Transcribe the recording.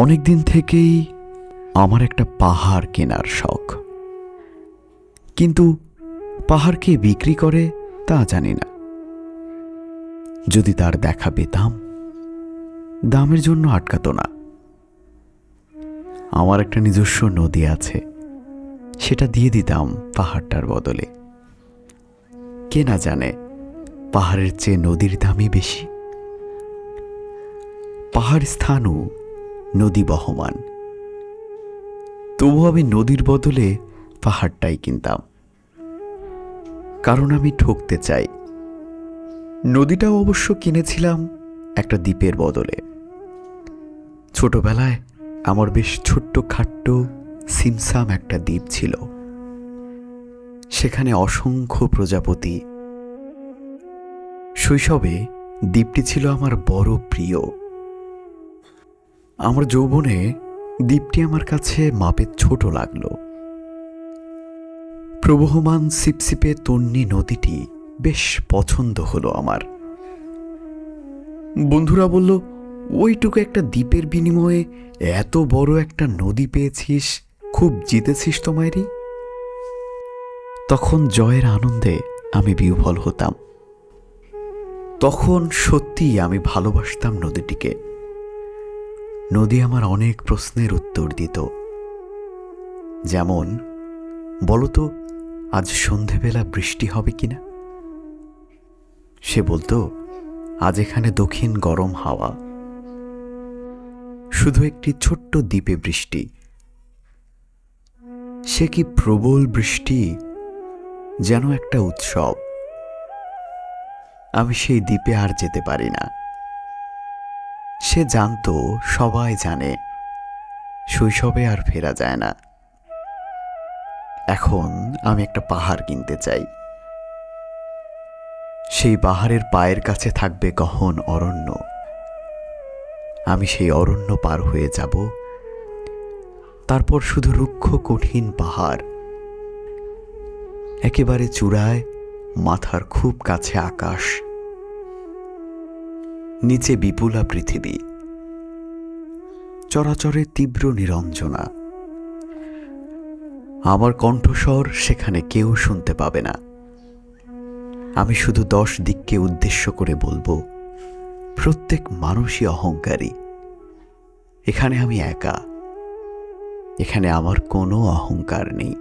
অনেক দিন থেকেই আমার একটা পাহাড় কেনার শখ, কিন্তু পাহাড় কে বিক্রি করে তা জানি না। যদি তার দেখা পেতাম, দামের জন্য আটকাতো না। আমার একটা নিজস্ব নদী আছে, সেটা দিয়ে দিতাম পাহাড়টার বদলে। কে না জানে পাহাড়ের চেয়ে নদীর দামই বেশি। পাহাড় স্থানও নদী বহমান, তবু আমি নদীর বদলে পাহাড়টাই কিনতাম, কারণ আমি ঠকতে চাই। নদীটাও অবশ্য কিনেছিলাম একটা দ্বীপের বদলে। ছোটবেলায় আমার বেশ ছোট্ট খাট্ট সিমসাম একটা দ্বীপ ছিল, সেখানে অসংখ্য প্রজাপতি। শৈশবে দ্বীপটি ছিল আমার বড় প্রিয়। আমার যৌবনে দ্বীপটি আমার কাছে মাপে ছোট লাগলো। প্রবহমান সিপসিপে তন্নি নদীটি বেশ পছন্দ হলো আমার। বন্ধুরা বলল, ওইটুকু একটা দ্বীপের বিনিময়ে এত বড় একটা নদী পেয়েছিস, খুব জিতেছিস তো মাইরি। তখন জয়ের আনন্দে আমি বিহ্বল হতাম। তখন সত্যিই আমি ভালোবাসতাম নদীটিকে। নদী আমার অনেক প্রশ্নের উত্তর দিত, যেমন, বলতো আজ সন্ধেবেলা বৃষ্টি হবে কিনা। সে বলতো, আজ এখানে দক্ষিণ গরম হাওয়া। শুধু একটি ছোট্ট দ্বীপে বৃষ্টি, সে কি প্রবল বৃষ্টি, যেন একটা উৎসব। আমি সেই দ্বীপে আর যেতে পারি না। সে জানতো, সবাই জানে, শৈশবে আর ফেরা যায় না। এখন আমি একটা পাহাড় কিনতে চাই। সেই পাহাড়ের পায়ের কাছে থাকবে গহন অরণ্য। আমি সেই অরণ্য পার হয়ে যাব, তারপর শুধু রুক্ষ কঠিন পাহাড়। একেবারে চূড়ায় মাথার খুব কাছে আকাশ, নিচে বিপুলা পৃথিবী, চরাচরে তীব্র নিরঞ্জনা। আমার কণ্ঠস্বর সেখানে কেউ শুনতে পাবে না। আমি শুধু 10 দিককে উদ্দেশ্য করে বলবো, প্রত্যেক মানুষই অহংকারী। এখানে আমি একা, এখানে আমার কোনো অহংকার নেই।